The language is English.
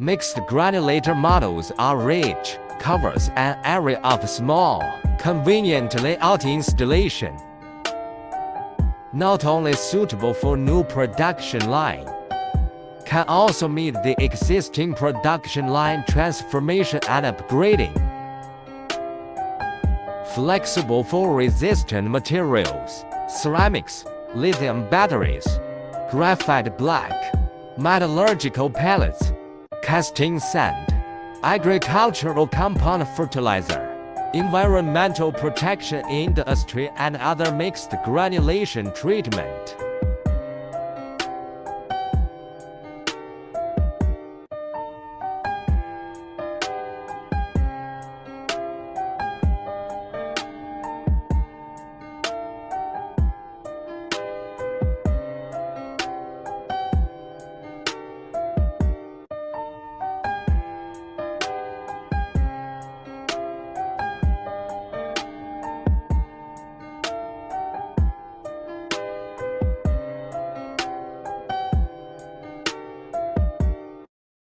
Mixed granulator models are rich, covers an area of small, conveniently out installation. Not only suitable for new production line, can also meet the existing production line transformation and upgrading. Flexible fall-resistant materials, ceramics, lithium batteries, graphite black, metallurgical pellets, casting sand, agricultural compound fertilizer, environmental protection industry and other mixed granulation treatment.